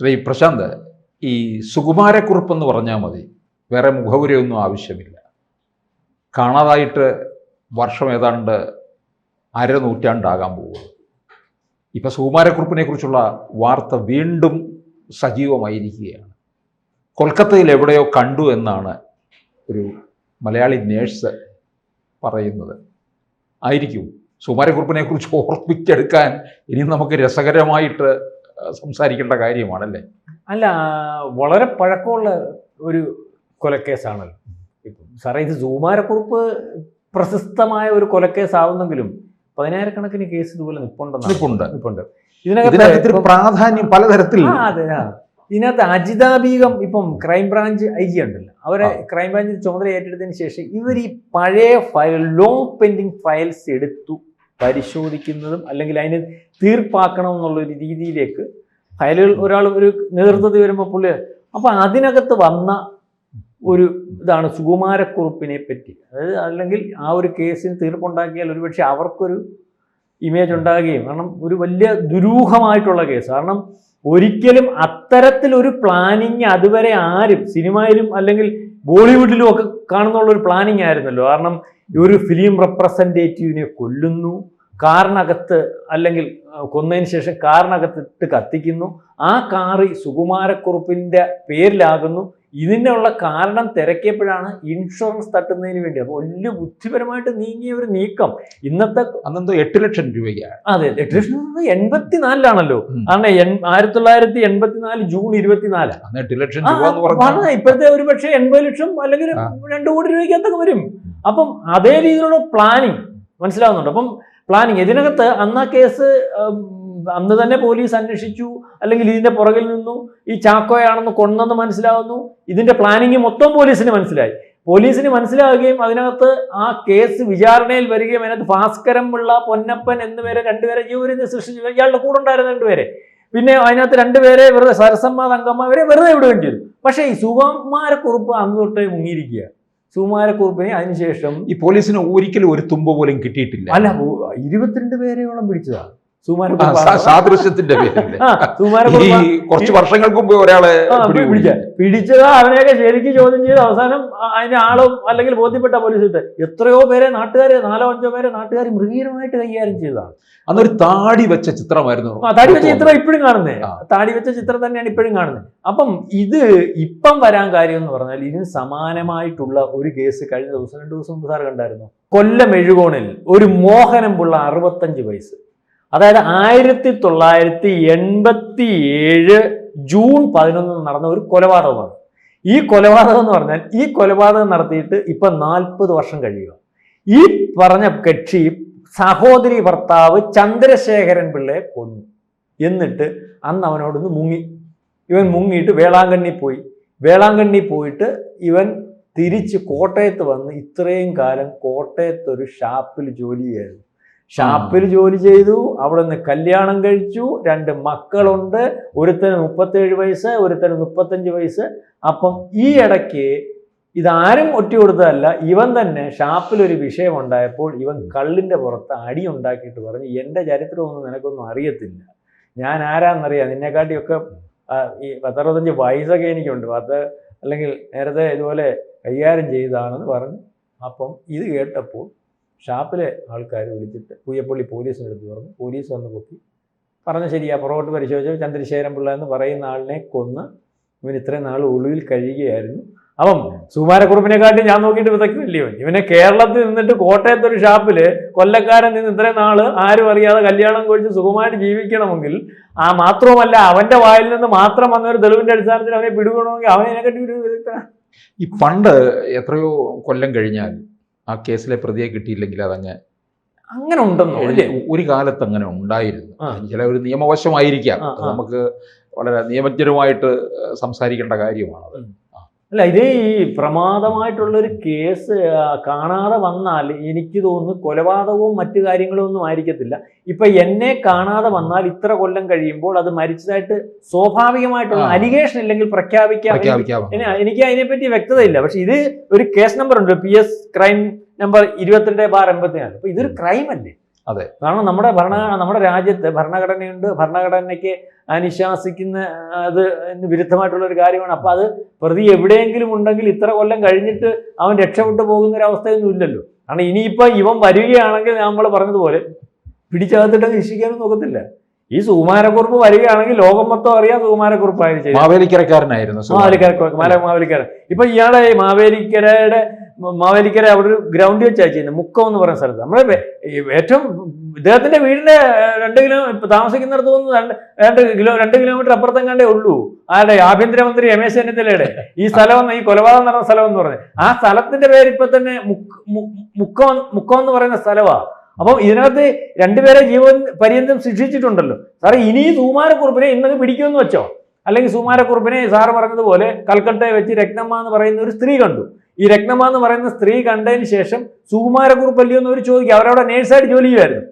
ശ്രീ പ്രശാന്ത്, ഈ സുകുമാരക്കുറുപ്പെന്ന് പറഞ്ഞാൽ മതി, വേറെ മുഖവുരയൊന്നും ആവശ്യമില്ല. കാണാതായിട്ട് വർഷം ഏതാണ്ട് അരനൂറ്റാണ്ടാകാൻ പോകുന്നു. ഇപ്പം സുകുമാരക്കുറുപ്പിനെ കുറിച്ചുള്ള വാർത്ത വീണ്ടും സജീവമായിരിക്കുകയാണ്. കൊൽക്കത്തയിൽ എവിടെയോ കണ്ടു എന്നാണ് ഒരു മലയാളി നേഴ്സ് പറയുന്നത്. ആയിരിക്കും സുകുമാരക്കുറുപ്പിനെ കുറിച്ച് ഓർമ്മിച്ചെടുക്കാൻ ഇനി നമുക്ക് രസകരമായിട്ട് സംസാരിക്കേണ്ട കാര്യമാണല്ലേ? അല്ല, വളരെ പഴക്കമുള്ള ഒരു കൊലക്കേസാണല്ലോ. ഇപ്പം സാറേ, ഇത് സുകുമാരക്കുറുപ്പ് പ്രശസ്തമായ ഒരു കൊലക്കേസാവുന്നെങ്കിലും 10,000-കണക്കിന് കേസ് ഇതുപോലെ നിപ്പുണ്ട്. ഇതിനകത്ത് പ്രാധാന്യം പലതരത്തിൽ. അതെ, ഇതിനകത്ത് അജിത ബീഗം ഇപ്പം ക്രൈംബ്രാഞ്ച് IG ഉണ്ടല്ലോ, അവരെ ക്രൈംബ്രാഞ്ചിൽ ചുമതല ഏറ്റെടുത്തതിന് ശേഷം ഇവർ ഈ പഴയ ഫയൽ, ലോങ് പെൻഡിങ് ഫയൽസ് എടുത്തു പരിശോധിക്കുന്നതും അല്ലെങ്കിൽ അതിന് തീർപ്പാക്കണം എന്നുള്ളൊരു രീതിയിലേക്ക് ഫയലുകൾ ഒരാൾ ഒരു നേതൃത്വത്തിൽ വരുമ്പോൾ പുള്ളി, അപ്പം അതിനകത്ത് വന്ന ഒരു ഇതാണ് സുകുമാരക്കുറുപ്പിനെ പറ്റി. അതായത് അല്ലെങ്കിൽ ആ ഒരു കേസിന് തീർപ്പുണ്ടാക്കിയാൽ ഒരുപക്ഷെ അവർക്കൊരു ഇമേജ് ഉണ്ടാകുകയും, കാരണം ഒരു വലിയ ദുരൂഹമായിട്ടുള്ള കേസ്. കാരണം ഒരിക്കലും അത്തരത്തിലൊരു പ്ലാനിങ് അതുവരെ ആരും സിനിമയിലും അല്ലെങ്കിൽ ബോളിവുഡിലും ഒക്കെ കാണുന്നുള്ളൊരു പ്ലാനിങ് ആയിരുന്നല്ലോ. കാരണം ഒരു ഫിലിം റെപ്രസെൻറ്റേറ്റീവിനെ കൊല്ലുന്നു, കാറിനകത്ത് അല്ലെങ്കിൽ കൊന്നതിന് ശേഷം കാറിനകത്തിട്ട് കത്തിക്കുന്നു, ആ കാറ് സുകുമാരക്കുറുപ്പിൻ്റെ പേരിലാകുന്നു. ഇതിനുള്ള കാരണം തിരക്കിയപ്പോഴാണ് ഇൻഷുറൻസ് തട്ടുന്നതിന് വേണ്ടി. അപ്പോൾ വലിയ ബുദ്ധിപരമായിട്ട് നീങ്ങിയ ഒരു നീക്കം. ഇന്നത്തെ അന്നെന്തോ 8 ലക്ഷം രൂപയ്ക്കാണ്. അതെ, 8 ലക്ഷം 84-ലാണല്ലോ. കാരണം 1984 ജൂൺ 24. 8 ലക്ഷം രൂപ ഇപ്പോഴത്തെ ഒരു പക്ഷേ 80 ലക്ഷം അല്ലെങ്കിൽ 2 കോടി രൂപയ്ക്കകത്തൊക്കെ വരും. അപ്പം അതേ രീതിയിലുള്ള പ്ലാനിങ് മനസ്സിലാവുന്നുണ്ട്. അപ്പം പ്ലാനിങ് ഇതിനകത്ത് അന്ന് ആ കേസ് അന്ന് തന്നെ പോലീസ് അന്വേഷിച്ചു, അല്ലെങ്കിൽ ഇതിന്റെ പുറകിൽ നിന്നു ഈ ചാക്കോയാണെന്ന് കൊന്നെന്ന് മനസ്സിലാവുന്നു. ഇതിന്റെ പ്ലാനിങ് മൊത്തം പോലീസിന് മനസ്സിലാവുകയും അതിനകത്ത് ആ കേസ് വിചാരണയിൽ വരികയും അതിനകത്ത് ഭാസ്കരൻ പിള്ള, പൊന്നപ്പൻ എന്നിവരെ 2 പേരെ ജീവനെ സൃഷ്ടിച്ചു. ഇയാളുടെ കൂടെ ഉണ്ടായിരുന്ന 2 പേരെ, പിന്നെ അതിനകത്ത് 2 പേരെ വെറുതെ സരസമ്മ തങ്കമ്മ ഇവരെ വെറുതെ വിടുകയും ചെയ്തു. പക്ഷേ ഈ സുകുമാരക്കുറുപ്പ് അന്ന് തൊട്ടേ മുങ്ങിയിരിക്കുക. സുകുമാരക്കുറുപ്പിനെ അതിനുശേഷം ഈ പോലീസിന് ഒരിക്കലും ഒരു തുമ്പ് പോലും കിട്ടിയിട്ടില്ല. അല്ല, 22 പേരെയോളം പിടിച്ചതാണ് സാദൃശ്യത്തിന്റെ പേരിൽ. കുറച്ച് വർഷങ്ങൾക്ക് മുമ്പ് ഒരാളെ പിടിച്ചത്, അവനെയൊക്കെ ശരിക്കും ചോദ്യം ചെയ്ത് അവസാനം അതിന്റെ ആളും അല്ലെങ്കിൽ ബോധ്യപ്പെട്ട പോലീസ് എത്രയോ പേരെ നാട്ടുകാർ, 4-5 പേരെ നാട്ടുകാർ മൃഗീയമായിട്ട് കൈകാര്യം ചെയ്തതാണ്. അന്നൊരു താടി വെച്ച ചിത്രമായിരുന്നു. താടി വെച്ച ചിത്രം ഇപ്പോഴും കാണുന്നേ, താടി വെച്ച ചിത്രം തന്നെയാണ് ഇപ്പോഴും കാണുന്നത്. അപ്പം ഇത് ഇപ്പം വരാൻ കാര്യം എന്ന് പറഞ്ഞാൽ ഇതിന് സമാനമായിട്ടുള്ള ഒരു കേസ് കഴിഞ്ഞ ദിവസം 2 ദിവസം മുമ്പ് സാർ കണ്ടായിരുന്നു. കൊല്ലം എഴുകോണിൽ ഒരു മോഹനം പിള്ള 65 വയസ്സ്, അതായത് 1987 ജൂൺ 11 നടന്ന ഒരു കൊലപാതകമാണ്. ഈ കൊലപാതകം എന്ന് പറഞ്ഞാൽ ഈ കൊലപാതകം നടത്തിയിട്ട് ഇപ്പം 40 വർഷം കഴിയുക. ഈ പറഞ്ഞ കക്ഷി സഹോദരി ഭർത്താവ് ചന്ദ്രശേഖരൻ പിള്ളയെ കൊന്നു. എന്നിട്ട് അന്ന് അവനോടൊന്ന് മുങ്ങി. ഇവൻ മുങ്ങിയിട്ട് വേളാങ്കണ്ണി പോയിട്ട് ഇവൻ തിരിച്ച് കോട്ടയത്ത് വന്ന് ഇത്രയും കാലം കോട്ടയത്തൊരു ഷാപ്പിൽ ജോലി ചെയ്യായിരുന്നു. ഷാപ്പിൽ ജോലി ചെയ്തു, അവിടെ നിന്ന് കല്യാണം കഴിച്ചു, 2 മക്കളുണ്ട്. ഒരുത്തന് 37 വയസ്സ്, ഒരുത്തന് 35 വയസ്സ്. അപ്പം ഈ ഇടയ്ക്ക് ഇതാരും ഒറ്റ കൊടുത്തതല്ല, ഇവൻ തന്നെ ഷാപ്പിലൊരു വിഷയം ഉണ്ടായപ്പോൾ ഇവൻ കള്ളിൻ്റെ പുറത്ത് അടി ഉണ്ടാക്കിയിട്ട് പറഞ്ഞു, എൻ്റെ ചരിത്രമൊന്നും നിനക്കൊന്നും അറിയത്തില്ല, ഞാൻ ആരാന്നറിയാം, നിന്നെക്കാട്ടിയൊക്കെ ഈ 10-65 വയസ്സൊക്കെ എനിക്കുണ്ട്, അല്ലെങ്കിൽ നേരത്തെ ഇതുപോലെ കൈകാര്യം ചെയ്തതാണെന്ന് പറഞ്ഞു. അപ്പം ഇത് കേട്ടപ്പോൾ ഷാപ്പിലെ ആൾക്കാർ വിളിച്ചിട്ട് പൂയപ്പള്ളി പോലീസിനെടുത്ത് പറഞ്ഞു. പോലീസ് വന്ന് പൊക്കി പറഞ്ഞ ശരിയാ, പുറകോട്ട് പരിശോധിച്ചു, ചന്ദ്രശേഖരൻ പിള്ള എന്ന് പറയുന്ന ആളിനെ കൊന്ന് ഇവൻ ഇത്രയും നാൾ ഒളിവിൽ കഴിയുകയായിരുന്നു. അപ്പം സുകുമാരക്കുറുപ്പിനെക്കാട്ടി ഞാൻ നോക്കിയിട്ട് വിതക്കില്ലയോ, ഇവനെ കേരളത്തിൽ നിന്നിട്ട് കോട്ടയത്തൊരു ഷാപ്പില് കൊല്ലക്കാരൻ നിന്ന് ഇത്രയും നാള് ആരും അറിയാതെ കല്യാണം കഴിച്ച് സുഖമായിട്ട് ജീവിക്കണമെങ്കിൽ, മാത്രവുമല്ല അവന്റെ വായിൽ നിന്ന് മാത്രം വന്ന ഒരു തെളിവിന്റെ അടിസ്ഥാനത്തിൽ അവനെ പിടികൂടണമെങ്കിൽ അവനെക്കാട്ടി ഒരു വിദഗ്ധനാണ്. ഈ പണ്ട് എത്രയോ കൊല്ലം കഴിഞ്ഞാൽ ആ കേസിലെ പ്രതിയെ കിട്ടിയില്ലെങ്കിൽ അങ്ങനെ ഉണ്ടെന്നോ? ഒരു കാലത്ത് അങ്ങനെ ഉണ്ടായിരുന്നു. ചില ഒരു നിയമവശമായിരിക്കാം, നമുക്ക് വളരെ നിയമജ്ഞരുമായിട്ട് സംസാരിക്കേണ്ട കാര്യമാണത്. അല്ല, ഇതേ ഈ പ്രമാദമായിട്ടുള്ളൊരു കേസ് കാണാതെ വന്നാൽ എനിക്ക് തോന്നുന്നു കൊലപാതകവും മറ്റു കാര്യങ്ങളും ഒന്നും ആയിരിക്കത്തില്ല. ഇപ്പൊ എന്നെ കാണാതെ വന്നാൽ ഇത്ര കൊല്ലം കഴിയുമ്പോൾ അത് മരിച്ചതായിട്ട് സ്വാഭാവികമായിട്ടുള്ള അലിഗേഷൻ ഇല്ലെങ്കിൽ പ്രഖ്യാപിക്കാം. എനിക്ക് അതിനെപ്പറ്റി വ്യക്തതയില്ല. പക്ഷെ ഇത് ഒരു കേസ് നമ്പർ ഉണ്ട്, PS ക്രൈം നമ്പർ 22/84. അപ്പൊ ഇതൊരു ക്രൈം അല്ലേ? അതെ. കാരണം നമ്മുടെ രാജ്യത്ത് ഭരണഘടനയുണ്ട്, ഭരണഘടനയ്ക്ക് അനുശാസിക്കുന്ന അത് വിരുദ്ധമായിട്ടുള്ള ഒരു കാര്യമാണ്. അപ്പൊ അത് പ്രതി എവിടെയെങ്കിലും ഉണ്ടെങ്കിൽ ഇത്ര കൊല്ലം കഴിഞ്ഞിട്ട് അവൻ രക്ഷപ്പെട്ടു പോകുന്ന ഒരു അവസ്ഥയൊന്നും ഇല്ലല്ലോ. കാരണം ഇനിയിപ്പോ ഇവൻ വരികയാണെങ്കിൽ നമ്മൾ പറഞ്ഞതുപോലെ പിടിച്ചകത്തിട്ട് ശിക്ഷിക്കാനും നോക്കത്തില്ല. ഈ സുകുമാരക്കുറുപ്പ് വരികയാണെങ്കിൽ ലോകം മൊത്തം അറിയാം സുകുമാരക്കുറുപ്പായിരുന്നു. മാവേലിക്കരക്കാരനായിരുന്നു. മാവേലിക്കര. ഇപ്പൊ ഇയാളെ മാവേലിക്കര അവിടെ ഒരു ഗ്രൗണ്ട് വെച്ചാണ് ചെയ്യുന്നത്, മുക്കം എന്ന് പറയുന്ന സ്ഥലത്ത്. നമ്മുടെ ഏറ്റവും ഇദ്ദേഹത്തിന്റെ വീടിന്റെ 2 കിലോമീറ്റർ താമസിക്കുന്നിടത്ത് നിന്ന് 2 കിലോമീറ്റർ അപ്പുറത്തും കണ്ടേ ഉള്ളൂ. ആരുടെ ആഭ്യന്തരമന്ത്രി രമേശ് ചെന്നിത്തലയുടെ ഈ സ്ഥലം, ഈ കൊലപാതകം നടന്ന സ്ഥലം എന്ന് പറഞ്ഞത്. ആ സ്ഥലത്തിന്റെ പേര് ഇപ്പൊ തന്നെ മുക്കം എന്ന് പറയുന്ന സ്ഥലമാണ്. അപ്പം ഇതിനകത്ത് 2 പേരെ ജീവൻ പര്യന്തം ശിക്ഷിച്ചിട്ടുണ്ടല്ലോ. സാറേ ഇനി സുകുമാരക്കുറുപ്പിനെ ഇന്നത് പിടിക്കുമെന്ന് വെച്ചോ, അല്ലെങ്കിൽ സുകുമാരക്കുറുപ്പിനെ സാറ് പറഞ്ഞതുപോലെ കൽക്കട്ടയെ വെച്ച് രത്നമ്മ എന്ന് പറയുന്ന ഒരു സ്ത്രീ കണ്ടു. ഈ രത്നമ്മ എന്ന് പറയുന്ന സ്ത്രീ കണ്ടതിന് ശേഷം സുകുമാരക്കുറുപ്പ് അല്ലയോ എന്ന് അവർ ചോദിക്കും. അവരവിടെ നേഴ്സായിട്ട് ജോലി ചെയ്യുമായിരുന്നു.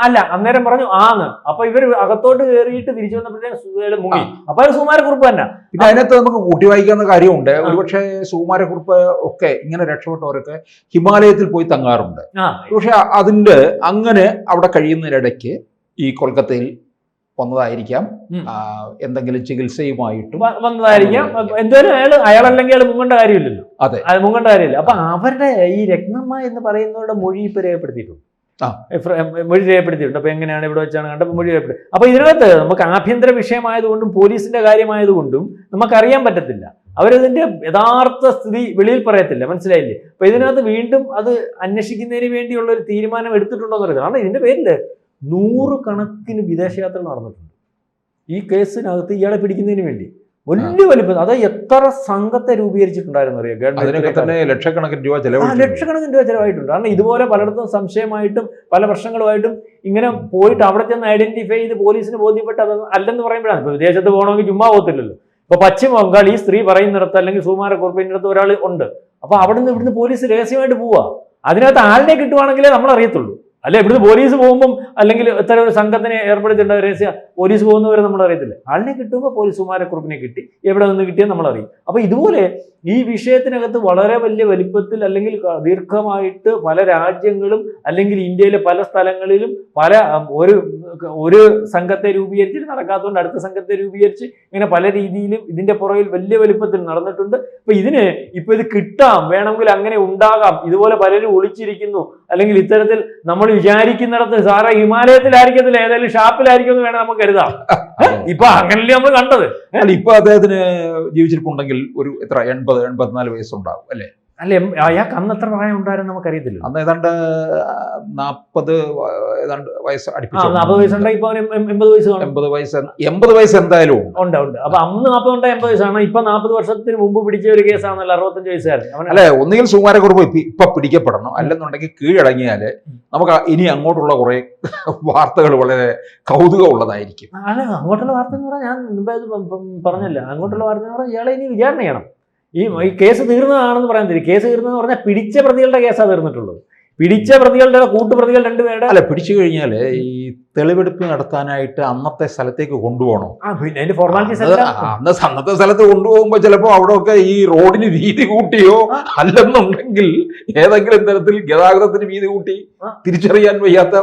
അല്ല, അന്നേരം പറഞ്ഞു ആന്ന്. അപ്പൊ ഇവർ അകത്തോട്ട് കയറിയിട്ട് തിരിച്ചു വന്നപ്പോഴത്തേക്കും മുങ്ങി. അപ്പൊ അത് സുകുമാരക്കുറുപ്പ് തന്നെ. പിന്നെ അതിനകത്ത് നമുക്ക് കൂട്ടി വായിക്കാവുന്ന കാര്യമുണ്ട്. ഒരുപക്ഷെ സുകുമാരക്കുറുപ്പ് ഒക്കെ ഇങ്ങനെ രക്ഷപ്പെട്ടവരൊക്കെ ഹിമാലയത്തിൽ പോയി തങ്ങാറുണ്ട്. പക്ഷെ അതിന്റെ അങ്ങനെ അവിടെ കഴിയുന്നതിനിടയ്ക്ക് ഈ കൊൽക്കത്തയിൽ വന്നതായിരിക്കാം, എന്തെങ്കിലും ചികിത്സയുമായിട്ടും വന്നതായിരിക്കാം. എന്തായാലും അയാളല്ലെങ്കിൽ അയാൾ മുങ്ങേണ്ട കാര്യമില്ലല്ലോ. അതെ, അത് മുങ്ങേണ്ട കാര്യമില്ല. അപ്പൊ അവരുടെ ഈ രത്നമ്മ എന്ന് പറയുന്നവരുടെ മൊഴി ഇപ്പൊ രേഖപ്പെടുത്തിയിട്ടുണ്ട്. മൊഴി രേഖപ്പെടുത്തിയിട്ടുണ്ട്. അപ്പൊ എങ്ങനെയാണ് ഇവിടെ വെച്ചാണ് കണ്ടപ്പോൾ മൊഴി രേഖപ്പെടുത്തി. അപ്പൊ ഇതിനകത്ത് നമുക്ക് ആഭ്യന്തര വിഷയമായതുകൊണ്ടും പോലീസിന്റെ കാര്യമായതുകൊണ്ടും നമുക്കറിയാൻ പറ്റത്തില്ല. അവരതിന്റെ യഥാർത്ഥ സ്ഥിതി വെളിയിൽ പറയത്തില്ല. മനസ്സിലായില്ലേ? അപ്പൊ ഇതിനകത്ത് വീണ്ടും അത് അന്വേഷിക്കുന്നതിന് വേണ്ടിയുള്ള ഒരു തീരുമാനം എടുത്തിട്ടുണ്ടോ എന്ന് പറയുന്നത്. കാരണം ഇതിന്റെ പേരില് 100 കണക്കിന് വിദേശയാത്ര നടന്നിട്ടുണ്ട് ഈ കേസിനകത്ത് ഇയാളെ പിടിക്കുന്നതിന് വേണ്ടി. വലിയ വലിപ്പം. അത് എത്ര സംഘത്തെ രൂപീകരിച്ചിട്ടുണ്ടായിരുന്നു അറിയാം ഗവൺമെന്റ്. ലക്ഷക്കണക്കിന് രൂപ ചെലവായിട്ടുണ്ട്. കാരണം ഇതുപോലെ പലയിടത്തും സംശയമായിട്ടും പല പ്രശ്നങ്ങളുമായിട്ടും ഇങ്ങനെ പോയിട്ട് അവിടെ ചെന്ന് ഐഡന്റിഫൈ ചെയ്ത് പോലീസിന് ബോധ്യപ്പെട്ട് അത് അല്ലെന്ന് പറയുമ്പോഴാണ്. ഇപ്പൊ വിദേശത്ത് പോകണമെങ്കിൽ ചുമ്മാ പോകത്തില്ലല്ലോ. ഇപ്പൊ പശ്ചിമ ബംഗാൾ ഈ സ്ത്രീ പറയുന്നിടത്ത് അല്ലെങ്കിൽ സുകുമാരക്കുറുപ്പിന്റെ അടുത്ത് ഒരാൾ ഉണ്ട്. അപ്പൊ ഇവിടുന്ന് പോലീസ് രഹസ്യമായിട്ട് പോവാ. അതിനകത്ത് ആളിനെ കിട്ടുവാണെങ്കിലേ നമ്മൾ അറിയത്തുള്ളൂ. അല്ലെ ഇവിടുന്ന് പോലീസ് പോകുമ്പം അല്ലെങ്കിൽ എത്ര ഒരു സംഘത്തിനെ ഏർപ്പെടുത്തിയിട്ടുള്ള രഹസ്യ പോലീസ് പോകുന്നവരെ നമ്മൾ അറിയത്തില്ല. ആളിനെ കിട്ടുമ്പോൾ പോലീസ് സുകുമാരക്കുറുപ്പിനെ കിട്ടി, എവിടെ നിന്ന് കിട്ടിയാൽ നമ്മൾ അറിയും. അപ്പൊ ഇതുപോലെ ഈ വിഷയത്തിനകത്ത് വളരെ വലിയ വലിപ്പത്തിൽ അല്ലെങ്കിൽ ദീർഘമായിട്ട് പല രാജ്യങ്ങളും അല്ലെങ്കിൽ ഇന്ത്യയിലെ പല സ്ഥലങ്ങളിലും പല ഒരു സംഘത്തെ രൂപീകരിച്ചിട്ട് നടക്കാത്തതുകൊണ്ട് അടുത്ത സംഘത്തെ രൂപീകരിച്ച് ഇങ്ങനെ പല രീതിയിലും ഇതിന്റെ പുറകിൽ വലിയ വലിപ്പത്തിൽ നടന്നിട്ടുണ്ട്. അപ്പൊ ഇത് കിട്ടാം, വേണമെങ്കിൽ അങ്ങനെ ഉണ്ടാകാം. ഇതുപോലെ പലരും ഒളിച്ചിരിക്കുന്നു, അല്ലെങ്കിൽ ഇത്തരത്തിൽ നമ്മൾ വിചാരിക്കുന്നിടത്ത് സാറേ ഹിമാലയത്തിലായിരിക്കത്തില്ല, ഏതായാലും ഷാപ്പിലായിരിക്കും എന്ന് വേണം നമുക്ക് കരുതാം. ഇപ്പൊ അങ്ങനല്ലേ നമ്മൾ കണ്ടത്. ഇപ്പൊ അദ്ദേഹത്തിന് ജീവിച്ചിരിപ്പുണ്ടെങ്കിൽ ഒരു എത്ര 80-84 വയസ്സുണ്ടാവും അല്ലെ? അല്ലെ, അയാൾക്ക് അന്ന് എത്ര പ്രായം ഉണ്ടായിരുന്നു നമുക്കറിയത്തില്ല. അന്ന് ഏതാണ്ട് 40 വയസ്സ് അടുപ്പിച്ചു. 40 വയസ്സുണ്ടെങ്കിൽ ഇപ്പൊ 80 വയസ്സ് കാണും. 80 വയസ്സ് എന്തായാലും ഉണ്ട്. അപ്പൊ അന്ന് 40 ഉണ്ട് 80 വയസ്സാണ്. ഇപ്പൊ 40 വർഷത്തിന് മുമ്പ് പിടിച്ച ഒരു കേസാണല്ലോ 65 വയസ്സുകാരൻ. അല്ലെ, ഒന്നുകിൽ സുകുമാരക്കുറുപ്പ് ഇപ്പൊ പിടിക്കപ്പെടണം, അല്ലെന്നുണ്ടെങ്കിൽ കീഴടങ്ങിയാല് നമുക്ക് ഇനി അങ്ങോട്ടുള്ള കുറെ വാർത്തകൾ വളരെ കൗതുകമുള്ളതായിരിക്കും. അല്ല, അങ്ങോട്ടുള്ള വാർത്ത എന്ന് പറഞ്ഞാൽ ഞാൻ മുമ്പേ പറഞ്ഞല്ലോ, അങ്ങോട്ടുള്ള വാർത്ത എന്ന് പറഞ്ഞാൽ ഇയാളെ ഇനി വിചാരണ ചെയ്യണം. ഈ കേസ് തീർന്നതാണെന്ന് പറയാൻ തരും. കേസ് തീർന്നെന്ന് പറഞ്ഞാൽ പിടിച്ച പ്രതികളുടെ കേസാണ് തീർന്നിട്ടുള്ളത്. പിടിച്ച പ്രതികളുടെ കൂട്ടുപ്രതികൾ 2 പേരുടെ അല്ല, പിടിച്ചു കഴിഞ്ഞാൽ ഈ തെളിവെടുപ്പ് നടത്താനായിട്ട് അന്നത്തെ സ്ഥലത്തേക്ക് കൊണ്ടുപോകണം. അന്നത്തെ സ്ഥലത്ത് കൊണ്ടുപോകുമ്പോൾ ചിലപ്പോൾ അവിടെ ഒക്കെ ഈ റോഡിന് വീതി കൂട്ടിയോ അല്ലെന്നുണ്ടെങ്കിൽ ഏതെങ്കിലും തരത്തിൽ ഗതാഗതത്തിന് വീതി കൂട്ടി തിരിച്ചറിയാൻ വയ്യാത്ത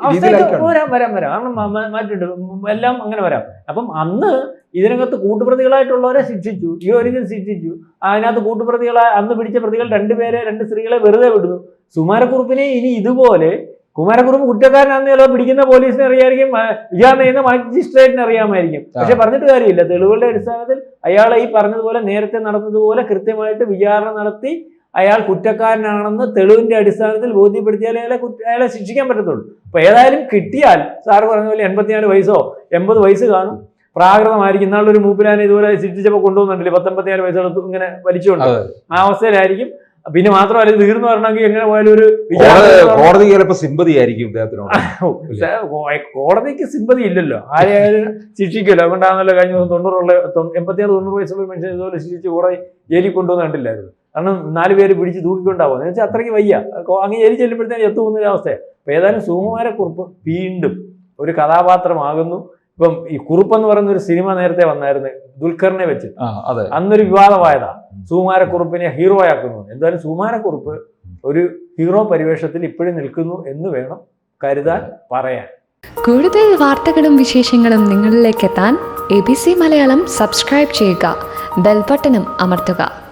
വരാം. കാരണം മാറ്റിട്ടുണ്ട്, എല്ലാം അങ്ങനെ വരാം. അപ്പം അന്ന് ഇതിനകത്ത് കൂട്ടുപ്രതികളായിട്ടുള്ളവരെ ശിക്ഷിച്ചു, ഈ ഒരിക്കലും ശിക്ഷിച്ചു. അതിനകത്ത് കൂട്ടുപ്രതികളായ അന്ന് പിടിച്ച പ്രതികൾ 2 പേരെ 2 സ്ത്രീകളെ വെറുതെ വിടുന്നു. സുകുമാരക്കുറുപ്പിനെ ഇനി ഇതുപോലെ കുമാരക്കുറുപ്പ് കുറ്റക്കാരനാണെന്നല്ലോ പിടിക്കുന്ന പോലീസിനെ അറിയാമായിരിക്കും, വിചാരണ ചെയ്യുന്ന മജിസ്ട്രേറ്റിനെ അറിയാമായിരിക്കും. പക്ഷെ പറഞ്ഞിട്ട് കാര്യമില്ല. തെളിവുകളുടെ അടിസ്ഥാനത്തിൽ അയാളെ ഈ പറഞ്ഞതുപോലെ നേരത്തെ നടന്നതുപോലെ കൃത്യമായിട്ട് വിചാരണ നടത്തി അയാൾ കുറ്റക്കാരനാണെന്ന് തെളിവിന്റെ അടിസ്ഥാനത്തിൽ ബോധ്യപ്പെടുത്തിയാലേ അയാളെ ശിക്ഷിക്കാൻ പറ്റത്തുള്ളൂ. അപ്പൊ ഏതായാലും കിട്ടിയാൽ സാറ് പറഞ്ഞ പോലെ 84 വയസ്സോ 80 വയസ്സ് കാണും, പ്രാകൃതമായിരിക്കും. ഇന്നാളൊരു മൂപ്പിലാനെ ഇതുപോലെ ശിക്ഷിച്ചപ്പോൾ കൊണ്ടുവന്നിട്ടില്ലേ 54 വയസ്സോളം ഇങ്ങനെ വലിച്ചുകൊണ്ട് ആ അവസ്ഥയിലായിരിക്കും. പിന്നെ മാത്രമല്ല തീർന്നു വരണമെങ്കിൽ എങ്ങനെ പോയാലും ഒരു കോടതി ചിലപ്പോൾ സിമ്പതി ആയിരിക്കും ഇദ്ദേഹത്തിനോട്. കോടതിക്ക് സിമ്പതി ഇല്ലല്ലോ, ആരെയായാലും ശിക്ഷിക്കുമല്ലോ. അതുകൊണ്ടാണല്ലോ കഴിഞ്ഞ ദിവസം 86-90 വയസ്സുള്ള മനുഷ്യൻ ഇതുപോലെ ശിക്ഷിച്ച് കുറെ ജയിലിൽ കൊണ്ടുവന്ന് കണ്ടില്ലായിരുന്നു. കാരണം 4 പേര് പിടിച്ച് തൂക്കിക്കൊണ്ടാവും എന്ന് വെച്ചാൽ അത്രയ്ക്ക് വയ്യ. അങ്ങ് ജയിലിൽ ചെല്ലുമ്പോഴത്തേന് എത്തുന്ന അവസ്ഥയാണ്. അപ്പൊ ഏതായാലും സുകുമാരക്കുറുപ്പ് വീണ്ടും ഒരു കഥാപാത്രമാകുന്നു. ഇപ്പം ഈ കുറുപ്പെന്ന് പറയുന്ന ഒരു സിനിമ നേരത്തെ വന്നായിരുന്നു ദുൽഖറിനെ വെച്ച്, അന്നൊരു വിവാദമായതാ സുകുമാരക്കുറുപ്പിനെ ഹീറോ ആക്കുന്നു. എന്തായാലും സുകുമാരക്കുറുപ്പ് ഒരു ഹീറോ പരിവേഷത്തിൽ ഇപ്പോഴും നിൽക്കുന്നു എന്ന് വേണം കരുതാൻ, പറയാൻ. കൂടുതൽ വാർത്തകളും വിശേഷങ്ങളും നിങ്ങളിലേക്ക് എത്താൻ ABC മലയാളം സബ്സ്ക്രൈബ് ചെയ്യുക, ബെൽബട്ടനും അമർത്തുക.